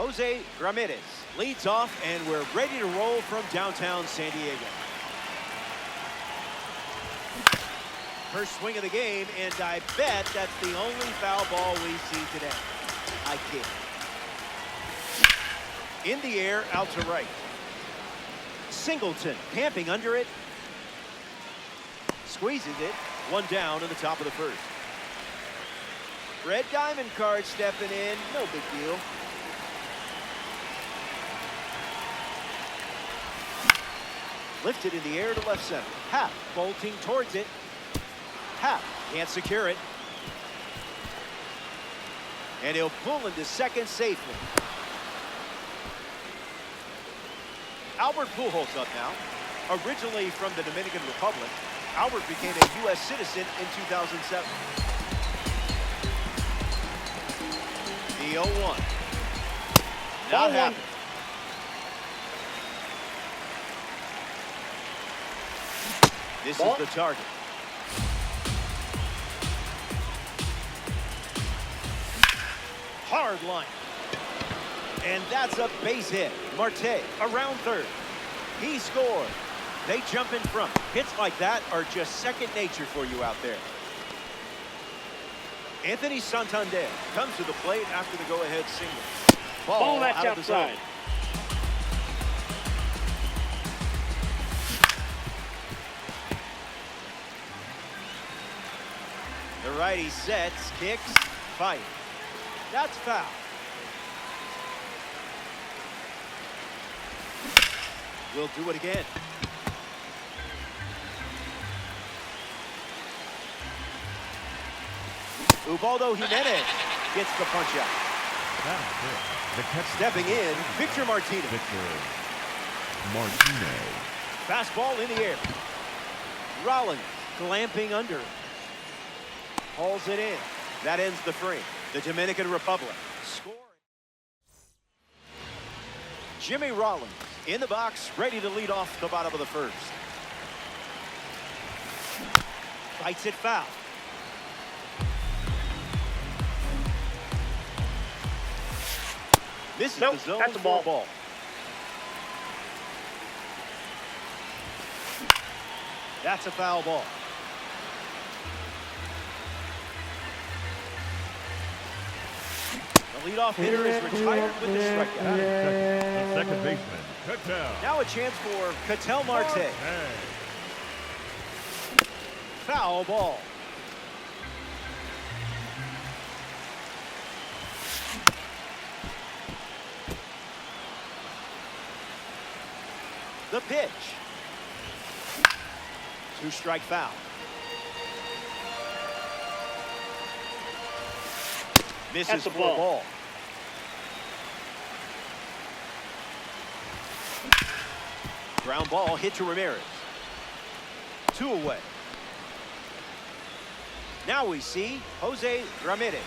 Jose Ramirez leads off, and we're ready to roll from downtown San Diego. First swing of the game, and I bet that's the only foul ball we see today. I kid. In the air, out to right. Singleton camping under it. Squeezes it. One down in the top of the first. Red diamond card stepping in. No big deal. Lifted in the air to left center. Happ bolting towards it. Happ can't secure it. And he'll pull into second safely. Albert Pujols up now. Originally from the Dominican Republic, Albert became a U.S. citizen in 2007. The 0-1. Not happening. This is the target. Hard line. And that's a base hit. Marte around third. He scored. They jump in front. Hits like that are just second nature for you out there. Anthony Santander comes to the plate after the go-ahead single. Ball out of the zone. The righty sets, kicks, fight. That's foul. We'll do it again. Ubaldo Jimenez gets the punch out. Stepping in, Victor Martinez. Fastball in the air. Rollins clamping under it. Hauls it in. That ends the frame. The Dominican Republic scoring. Jimmy Rollins in the box, ready to lead off the bottom of the first. Fights it foul. This is the zone. That's a ball. That's a foul ball. The leadoff hitter is retired with the strikeout. The second baseman, Ketel. Now a chance for Ketel Marte. Foul ball. The pitch. Two-strike foul. Misses for a ball. Ground ball hit to Ramirez. 2 away. Now we see Jose Ramirez.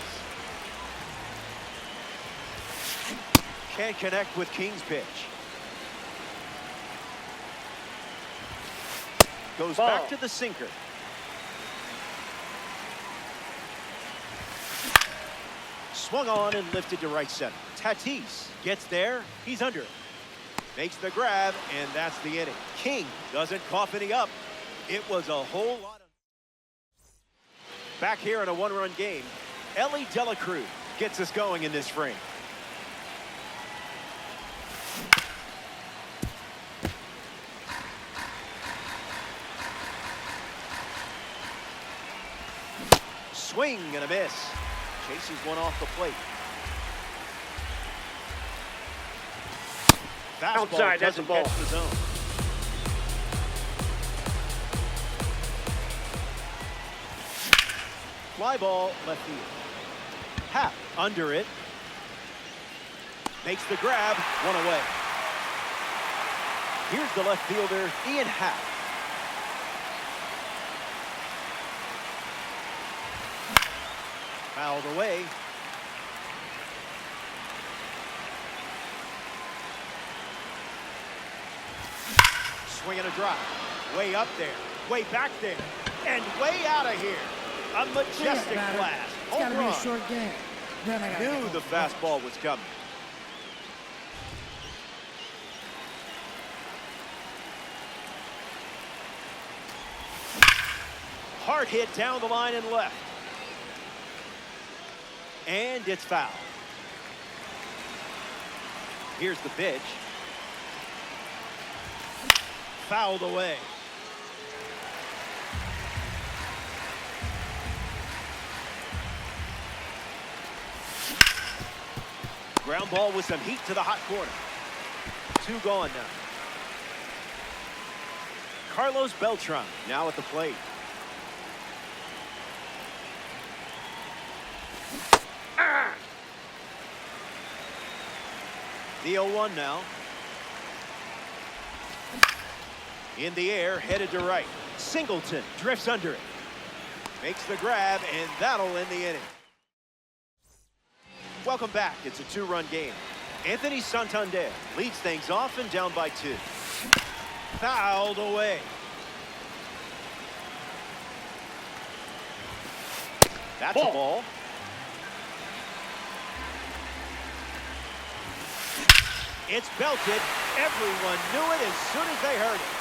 Can't connect with King's pitch. Goes back to the sinker. Swung on and lifted to right center. Tatis gets there. He's under it. Makes the grab, and that's the inning. King doesn't cough any up. It was a whole lot of... Back here in a one-run game, Ellie De La Cruz gets us going in this frame. Swing and a miss. Chases one off the plate. Fastball outside, that's a ball. Catch the zone. Fly ball left field. Happ under it. Makes the grab, one away. Here's the left fielder, Ian Happ. Fouled away. Swinging a drive. Way up there. Way back there. And way out of here. A majestic blast. It's got to be a short game. Knew the fastball was coming. Hard hit down the line and left. And it's foul. Here's the pitch. Fouled away. Ground ball with some heat to the hot corner. 2 gone now. Carlos Beltran now at the plate. The 0-1 now. In the air, headed to right. Singleton drifts under it. Makes the grab, and that'll end the inning. Welcome back. It's a 2-run game. Anthony Santander leads things off and down by 2. Fouled away. That's a ball. It's belted. Everyone knew it as soon as they heard it.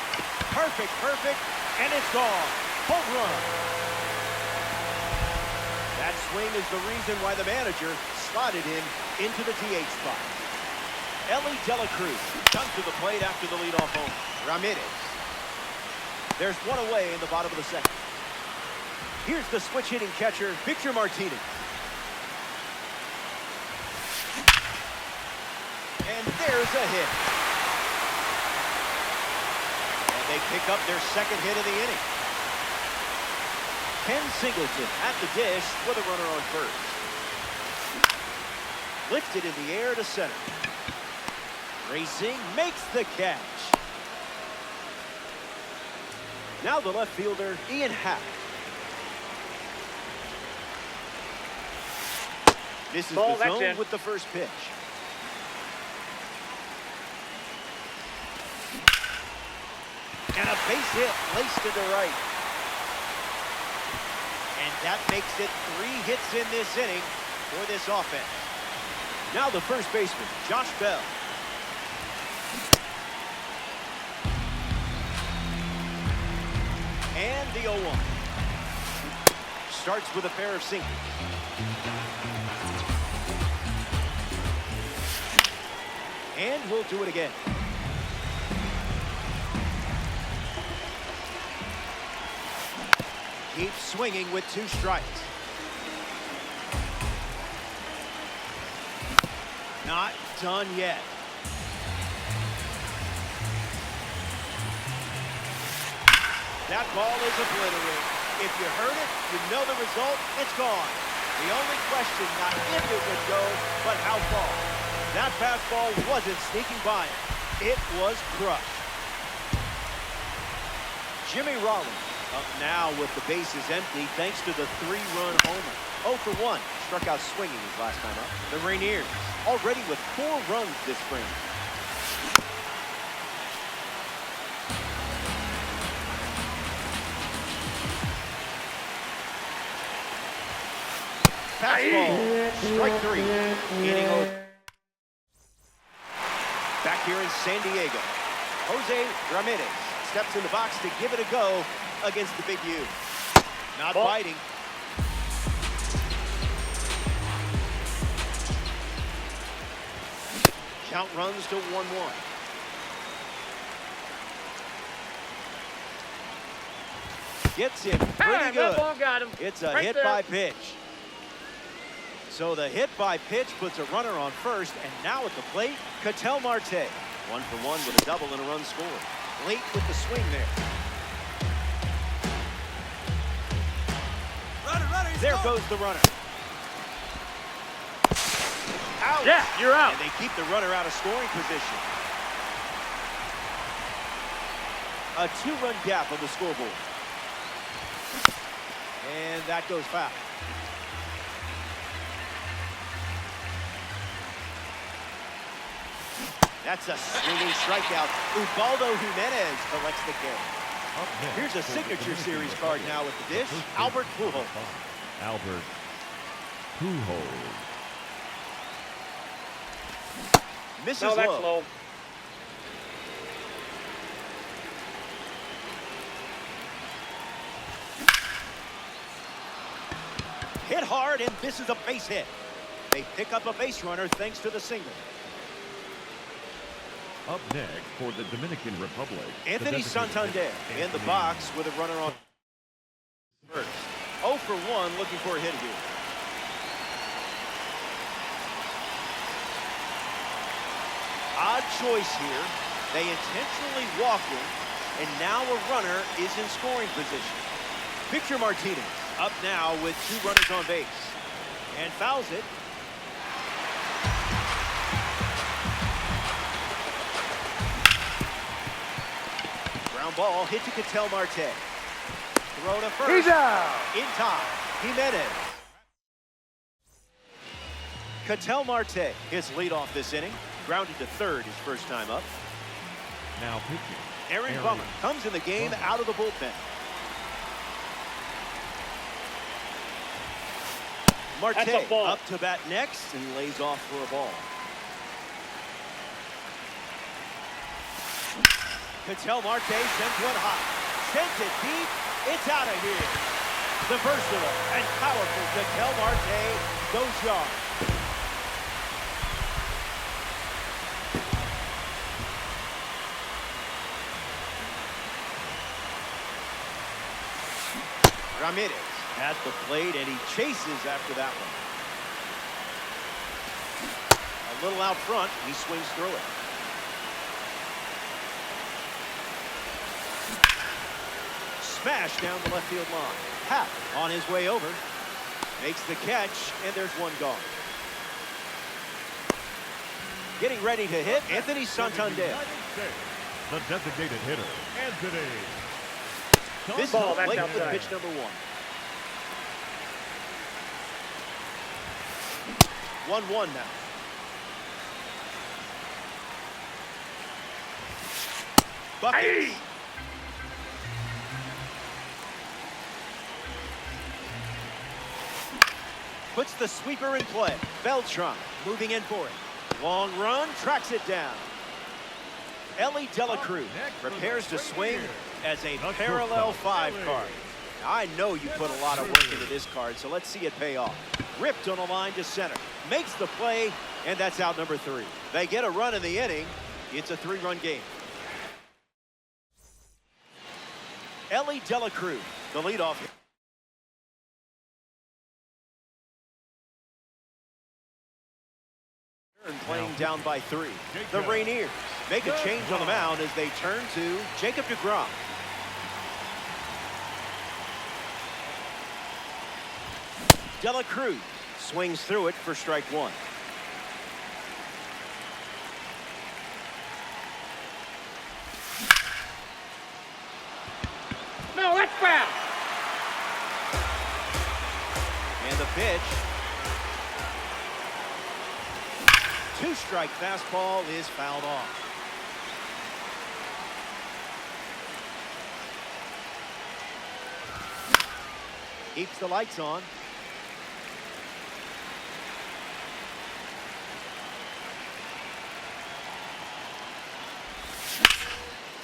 Perfect, and it's gone. Home run. That swing is the reason why the manager slotted him into the DH spot. Ellie Dela Cruz comes to the plate after the leadoff home. Ramirez. There's 1 away in the bottom of the second. Here's the switch-hitting catcher, Victor Martinez. And there's a hit. And they pick up their second hit of the inning. Ken Singleton at the dish with a runner on first. Lifted in the air to center. Racing makes the catch. Now the left fielder, Ian Happ. This is the zone with the first pitch. And a base hit laced into right. And that makes it 3 hits in this inning for this offense. Now the first baseman, Josh Bell. And the 0-1. Starts with a pair of singles. And we'll do it again. Keeps swinging with 2 strikes. Not done yet. That ball is obliterated. If you heard it, you know the result. It's gone. The only question, not if it would go, but how far. That fastball wasn't sneaking by him. It was crushed. Jimmy Rollins up now with the bases empty thanks to the 3-run homer. 0 for 1. Struck out swinging his last time up. The Rainiers already with 4 runs this spring. Fastball. Strike 3. Inning over. Back here in San Diego, Jose Ramirez steps in the box to give it a go against the Big U. Not biting. Count runs to 1-1. Gets him pretty good. Got him. It's a hit by pitch. So the hit by pitch puts a runner on first, and now at the plate, Ketel Marte. 1 for 1 with a double and a run scored. Late with the swing there. There goes the runner. Out. Yeah, you're out. And they keep the runner out of scoring position. A 2-run gap on the scoreboard. And that goes foul. That's a swinging strikeout. Ubaldo Jimenez collects the carry. Here's a signature series card now with the dish. Albert Pujols. Albert Pujols. Misses No, that's low. low. Hit hard, and this is a base hit. They pick up a base runner thanks to the single. Up next for the Dominican Republic, Anthony Santander in the box with a runner on first. 0 for 1, looking for a hit here. Odd choice here. They intentionally walk him, and now a runner is in scoring position. Victor Martinez up now with 2 runners on base. And fouls it. Ground ball hit to Ketel Marte. Throw to first. He's out. In time. Jimenez. Ketel Marte, his leadoff this inning. Grounded to third his first time up. Now pitching. Aaron Bummer comes in the game out of the bullpen. Marte up to bat next and lays off for a ball. Ketel Marte sends one high. Sends it deep. It's out of here. The versatile and powerful Ketel Marte goes yard. Ramirez at the plate, and he chases after that one. A little out front, he swings through it. Smash down the left field line. Happ on his way over. Makes the catch, and there's one gone. Getting ready to hit, Anthony Santander. The designated hitter, Anthony. This is late with pitch number 1. 1-1 now. Buckets. Puts the sweeper in play. Beltran moving in for it. Long run, tracks it down. Ellie Dela Cruz prepares to swing as a parallel 5 card. Now, I know you put a lot of work into this card, so let's see it pay off. Ripped on a line to center. Makes the play, and that's out number 3. They get a run in the inning. It's a 3-run game. Ellie Dela Cruz, the leadoff. Playing down by 3. The Rainiers make a change on the mound as they turn to Jacob deGrom. Dela Cruz swings through it for strike 1. No, that's foul. And the pitch. 2-strike fastball is fouled off. Keeps the lights on.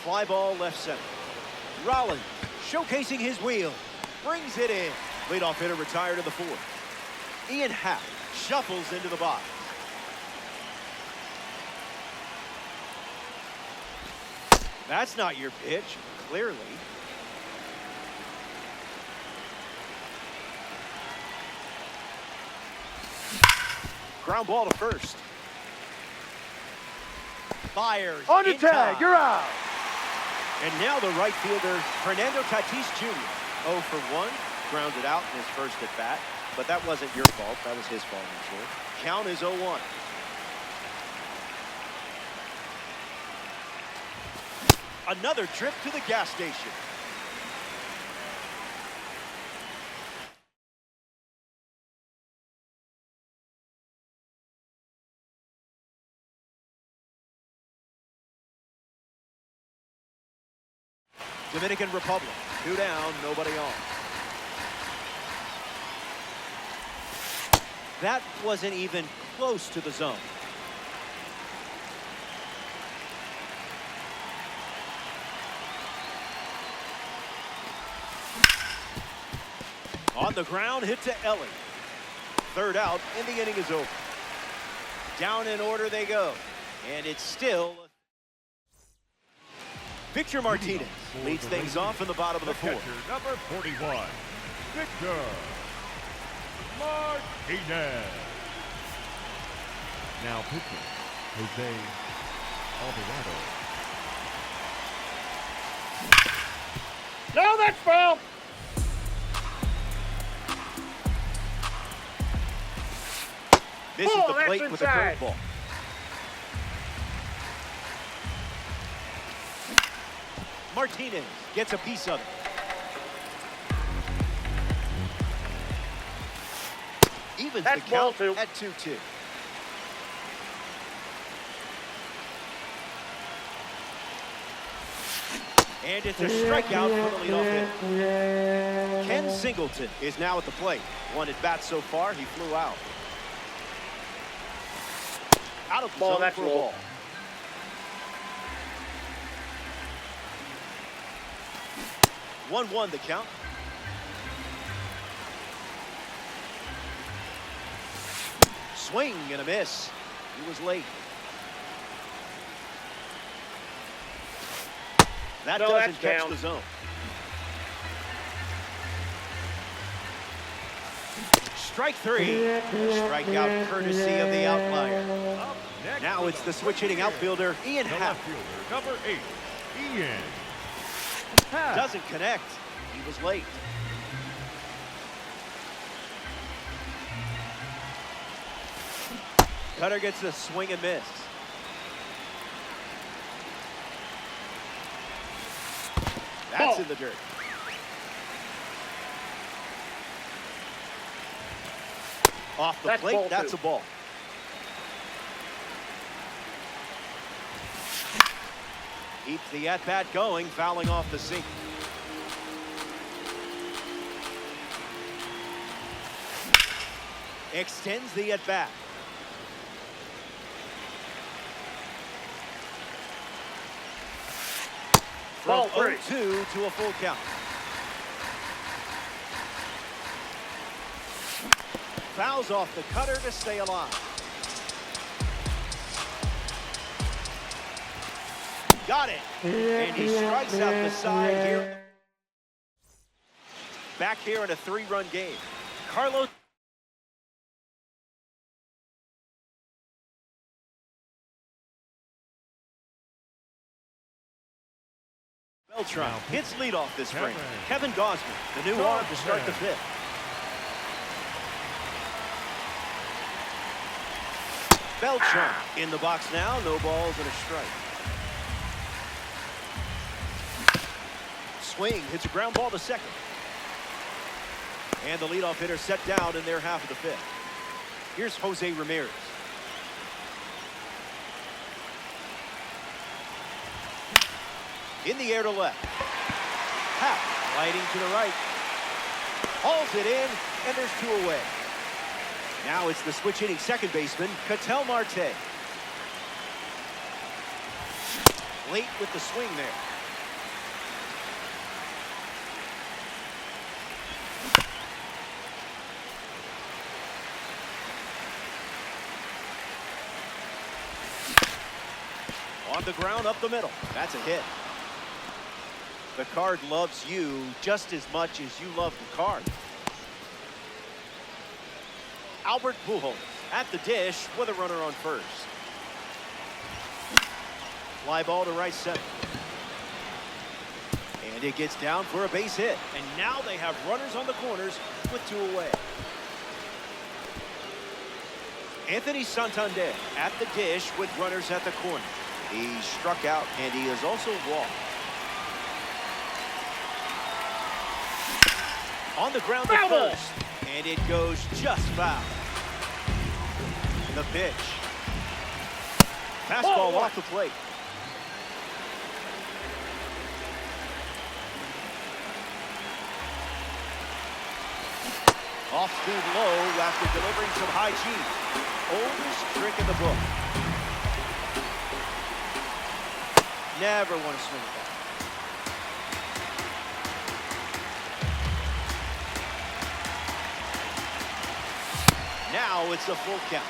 Fly ball left center. Rollins showcasing his wheel. Brings it in. Leadoff hitter retired to the 4th. Ian Happ shuffles into the box. That's not your pitch, clearly. Ground ball to first. Fires. On the tag, you're out. And now the right fielder, Fernando Tatis Jr. 0 for 1. Grounded out in his first at bat. But that wasn't your fault. That was his fault, I'm sure. Count is 0-1. Another trip to the gas station. Dominican Republic, 2 down, nobody on. That wasn't even close to the zone. On the ground, hit to Ellie. third out, and the inning is over. Down in order they go, and it's still Victor Martinez leads things off in the bottom of the fourth. Catcher, number 41, Victor Martinez. Now pitching, Jose Alvarado. No, that's foul. Misses Oh, the that's plate with a inside. curveball. Martinez gets a piece of it. Evens That's the ball count two. at 2-2. And it's a strikeout for the leadoff hitter. Ken Singleton is now at the plate. One at bat so far, he flew out. Out of the Ball, zone that's for a low. ball. One the count. Swing and a miss. He was late. That No, doesn't that's catch down. the zone. Strike three. A strikeout courtesy of the outlier. Up next Now for it's the the switch hitting outfielder, Ian The Happ. left fielder, number 8, Ian Happ. Doesn't connect. He was late. Cutter gets the swing and miss. That's Ball. in the dirt. Off the That's plate, ball that's two. a ball. Keeps the at-bat going, fouling off the sink. Extends the at-bat. Ball From three. 0-2 to a full count. Fouls off the cutter to stay alive. Got it. And he strikes out the side here. Back here in a 3-run game. Carlos Beltran hits leadoff this spring. Kevin Gausman, the new arm to start the fifth. Beltran in the box now, no balls and a strike. Swing, hits a ground ball to second. And the leadoff hitter set down in their half of the fifth. Here's Jose Ramirez. In the air to left. Happ sliding to the right. Hauls it in, and there's 2 away. Now it's the switch hitting second baseman, Ketel Marte. Late with the swing there. On the ground up the middle. That's a hit. The card loves you just as much as you love the card. Albert Pujols at the dish with a runner on first. Fly ball to right center. And it gets down for a base hit. And now they have runners on the corners with 2 away. Anthony Santander at the dish with runners at the corner. He struck out and he is also walked. On the ground at first. And it goes just foul. The pitch. Fastball off the plate. Off speed low after delivering some high cheese. Oldest trick in the book. Never want to swing it back. now it's a full count.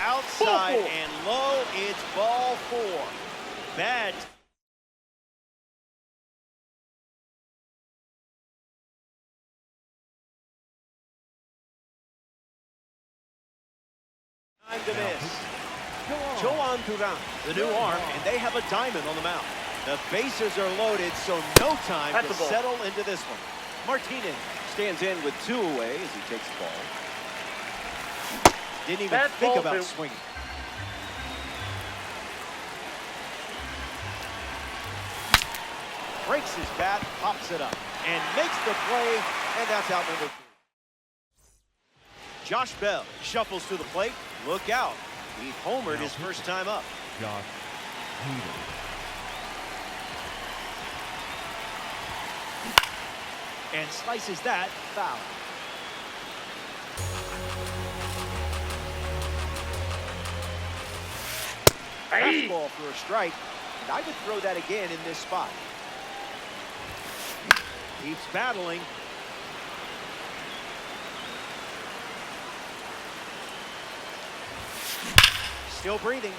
Outside and low, it's ball 4. Bad. Time to miss. Joan Duran, the new arm, and they have a diamond on the mound. The bases are loaded, so no time to settle into this one. Martinez stands in with 2 away as he takes the ball. Didn't even think about swinging. Breaks his bat, pops it up, and makes the play, and that's out number 3. Josh Bell shuffles to the plate. Look out. He homered his first time up. Josh Hader. And slices that foul. Fastball for a strike, and I would throw that again in this spot. Keeps battling. Still breathing.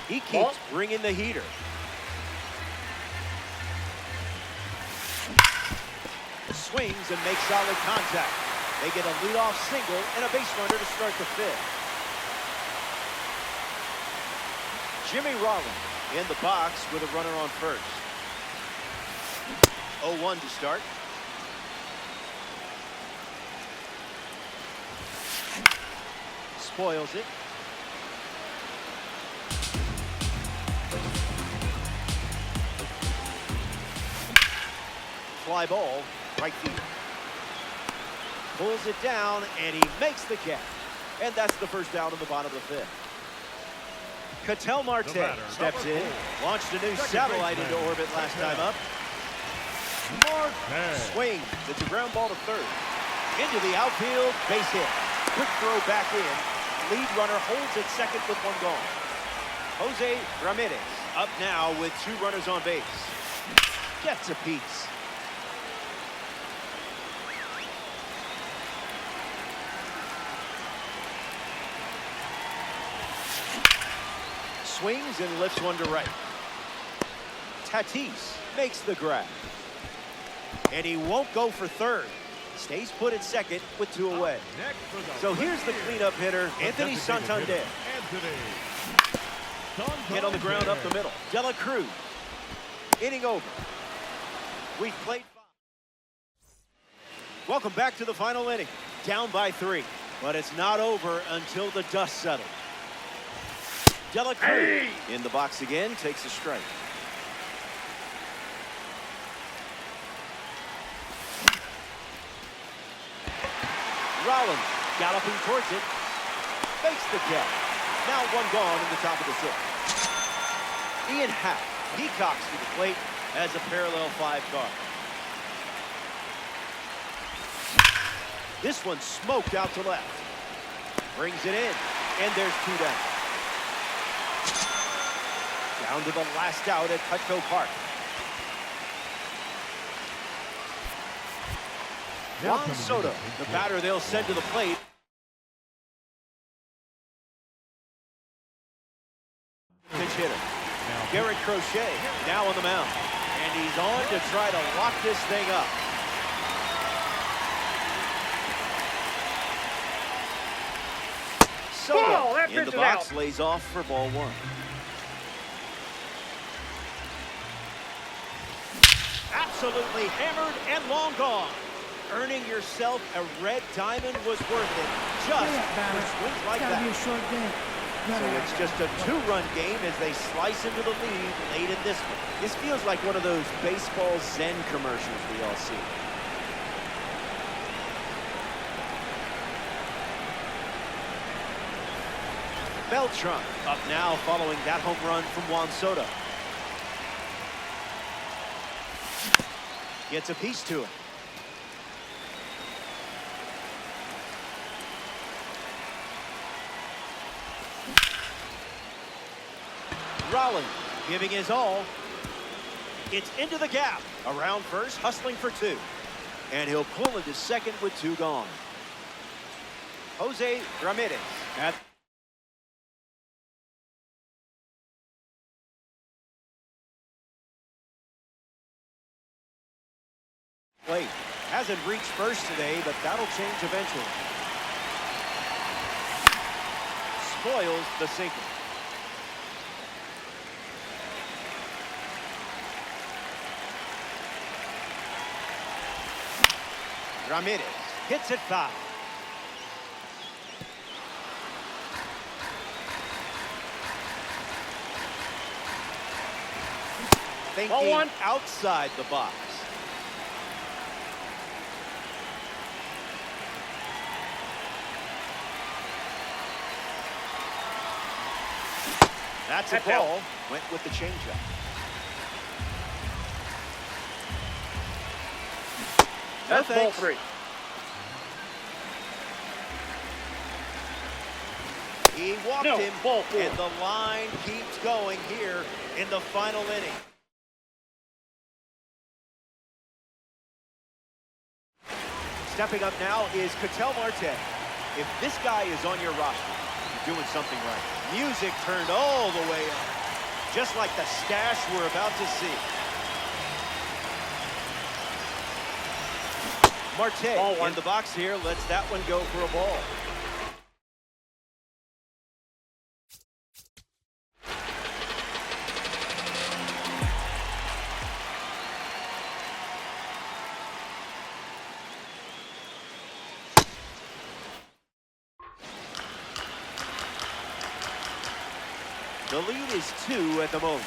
He keeps bringing the heater. Swings and makes solid contact. They get a leadoff single and a base runner to start the 5th. Jimmy Rollins in the box with a runner on first. 0-1 to start. Spoils it. Fly ball, right field. Pulls it down, and he makes the catch. And that's the first down in the bottom of the 5th. Ketel Marte steps in, launched a new satellite into orbit last time up. Swings. It's a ground ball to third. Into the outfield, base hit. Quick throw back in. Lead runner holds at second with 1 gone. Jose Ramirez up now with 2 runners on base. Gets a piece. Swings and lifts one to right. Tatis makes the grab. And he won't go for third. Stays put at second with 2 away. So here's the cleanup hitter, Anthony Santander. Hit on the ground up the middle. De La Cruz. Inning over. We've played 5. Welcome back to the final inning. Down by 3. But it's not over until the dust settles. De La Cruz in the box again, takes a strike. Rollins galloping towards it, makes the catch. Now 1 gone in the top of the 6th. Ian Happ peacocks to the plate as a parallel 5 car. This one smoked out to left. Brings it in, and there's 2 down. Down to the last out at Cutco Park. Juan Soto, the batter they'll send to the plate. Pitch hitter. Garrett Crochet now on the mound. And he's on to try to lock this thing up. Soto in the box lays off for ball 1. Absolutely hammered and long gone. Earning yourself a red diamond was worth it just for swings like that. So it's just a 2-run game as they slice into the lead late in this one. This feels like one of those baseball Zen commercials we all see. Beltran up now following that home run from Juan Soto. Gets a piece to it. Rollins giving his all. It's into the gap. Around first, hustling for two. And he'll pull into second with two gone. Jose Ramirez at plate. Hasn't reached first today, but that'll change eventually. Spoils the single. Ramirez hits it foul. Thinking outside the box. That's a ball. Went with the changeup. That's ball three. He walked him, ball four. and the line keeps going here in the final inning. Stepping up now is Ketel Marte. If this guy is on your roster, you're doing something right. Music turned all the way up, just like the stash we're about to see. Marte in the box here, lets that one go for a ball. The lead is 2 at the moment.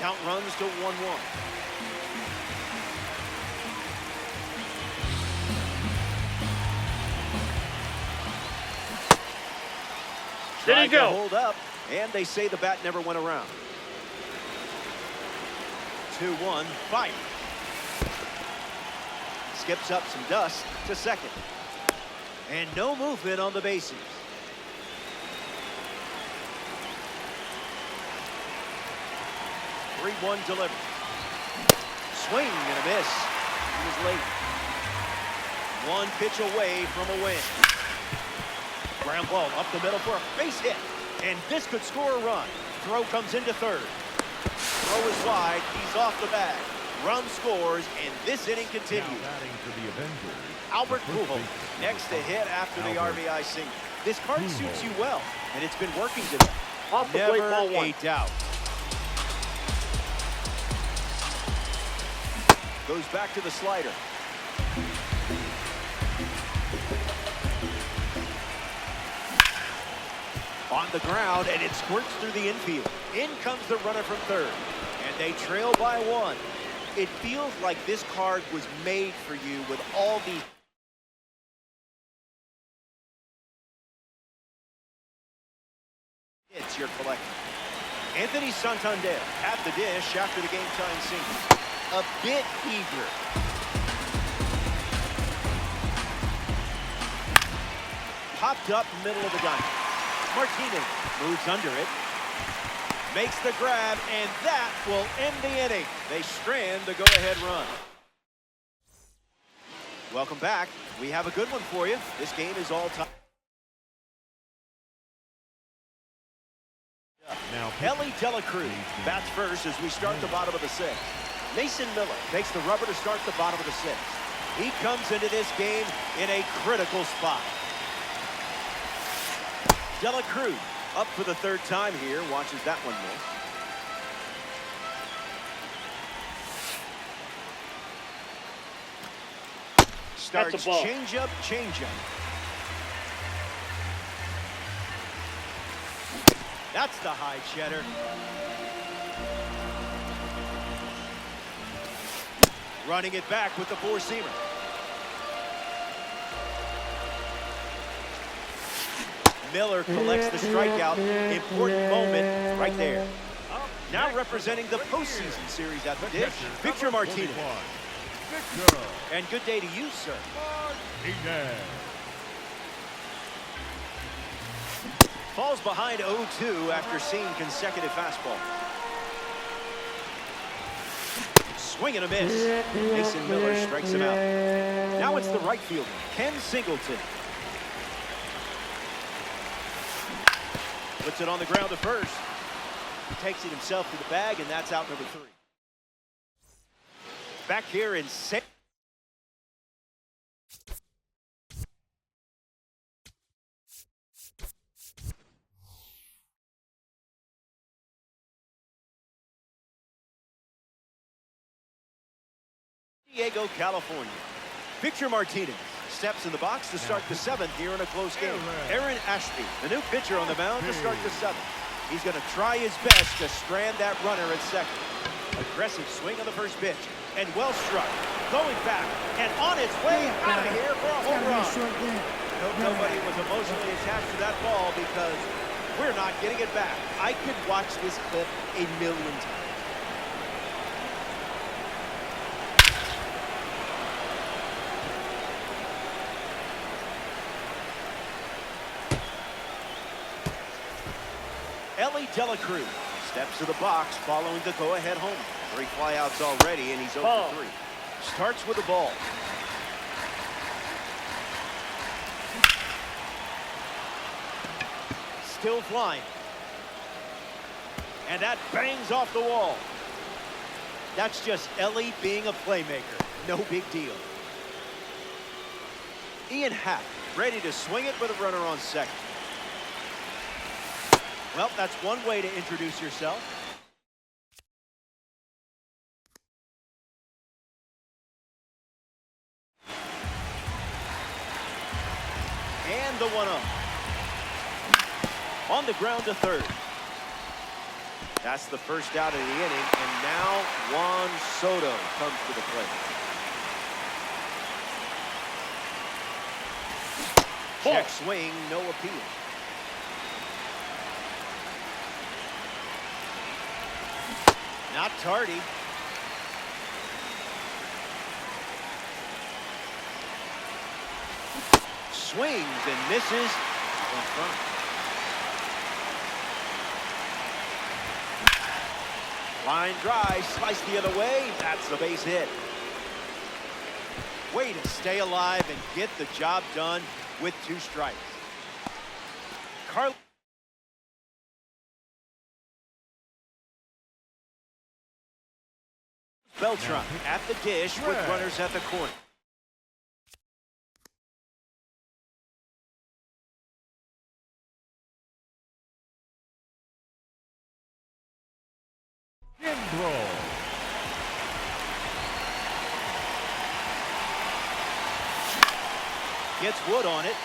Count runs to 1-1. There you go. Hold up, and they say the bat never went around. 2-1, fight. Skips up some dust to second. And no movement on the bases. Three-one delivery. Swing and a miss. He was late. One pitch away from a win. Ground ball up the middle for a base hit. And this could score a run. Throw comes into third. Throw is wide. He's off the bag. Run scores, and this inning continues. Now batting for the Avengers, Albert Pujols next to hit after the RBI single. This card suits you well, and it's been working today. Off the plate, Never ball one. a doubt. Goes back to the slider. On the ground, and it squirts through the infield. In comes the runner from third, and they trail by 1. It feels like this card was made for you with all the hits you're collecting. Anthony Santander at the dish after the game-tying single. A bit eager. Popped up middle of the diamond. Martinez moves under it. Makes the grab, and that will end the inning. They strand the go-ahead run. Welcome back. We have a good one for you. This game is all time. Now, Ellie Dela Cruz bats first as we start the bottom of the 6th. Mason Miller takes the rubber to start the bottom of the 6th. He comes into this game in a critical spot. Dela Cruz up for the 3rd time here. Watches that one miss. Starts changeup, changeup. That's the high cheddar. Running it back with the 4-seamer. Miller collects the strikeout. Important moment right there. Now representing the postseason series at the dish, Victor Martinez. And good day to you, sir. falls behind 0-2 after seeing consecutive fastballs. Swing and a miss. Mason Miller strikes him out. Now it's the right fielder, Ken Singleton. Puts it on the ground to first. He takes it himself to the bag, and that's out number 3. Back here in San Diego, California. Victor Martinez steps in the box to start the 7th here in a close game. Aaron Ashby, the new pitcher on the mound to start the 7th. He's going to try his best to strand that runner at second. Aggressive swing on the first pitch, and well struck. Going back, and on its way out of here for a home run. Hope nobody was emotionally attached to that ball because we're not getting it back. I could watch this clip a million times. Ellie De La Cruz steps to the box following the go-ahead home. 3 flyouts already, and he's 0-3. Starts with the ball. Still flying. And that bangs off the wall. That's just Ellie being a playmaker. No big deal. Ian Happ ready to swing it with a runner on second. Well, that's one way to introduce yourself. And the 1-0. On the ground to third. That's the first out of the inning, and now Juan Soto comes to the plate. Check swing, no appeal. Not tardy. Swings and misses in front. Line drive, slice the other way. That's the base hit. Way to stay alive and get the job done with 2 strikes. Beltran at the dish with runners at the corner. Gets Wood on it.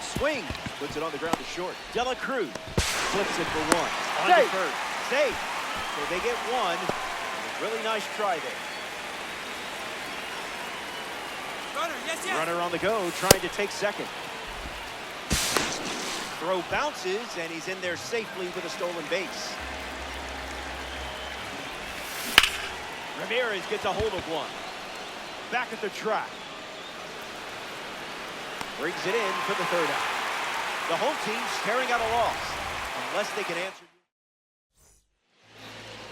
Swing. Puts it on the ground to short. De La Cruz flips it for 1. On to first. Safe. So they get 1. Really nice try there. Runner on the go, trying to take second. Throw bounces, and he's in there safely with a stolen base. Ramirez gets a hold of 1. Back at the track. Brings it in for the 3rd out. The home team staring at a loss, unless they can answer.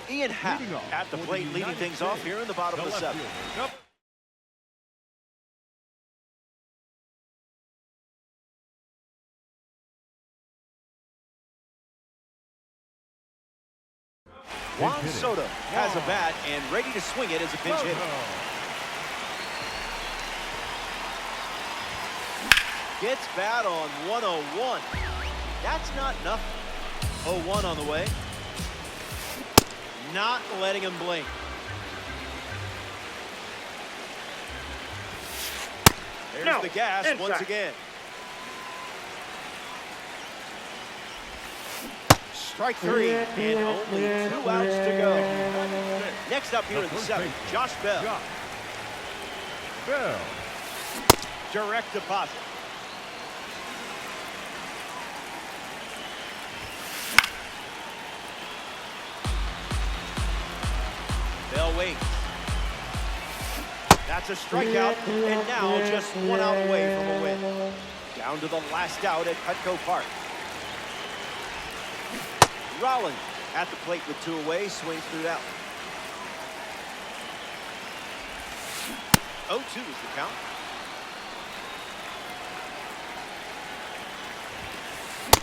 Ian Happ at the plate, leading things off here in the bottom of the 7th. Juan Soto has a bat and ready to swing it as a pinch hitter. Gets bat on 101. That's not nothing. 0-1 on the way. Not letting him blink. There's the gas once again. Strike 3 and only 2 outs to go. Next up here in the 7th, Josh Bell. Direct deposit. Bell waits. That's a strikeout, and now just 1 out away from a win. Down to the last out at Petco Park. Rollins at the plate with 2 away, swings through that one. 0-2 is the count.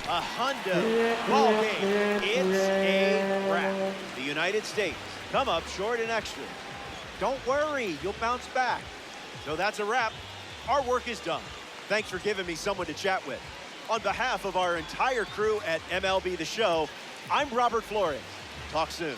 A hundo ball game. It's a wrap. The United States come up short in extra. Don't worry, you'll bounce back. So that's a wrap. Our work is done. Thanks for giving me someone to chat with. On behalf of our entire crew at MLB The Show, I'm Robert Flores. Talk soon.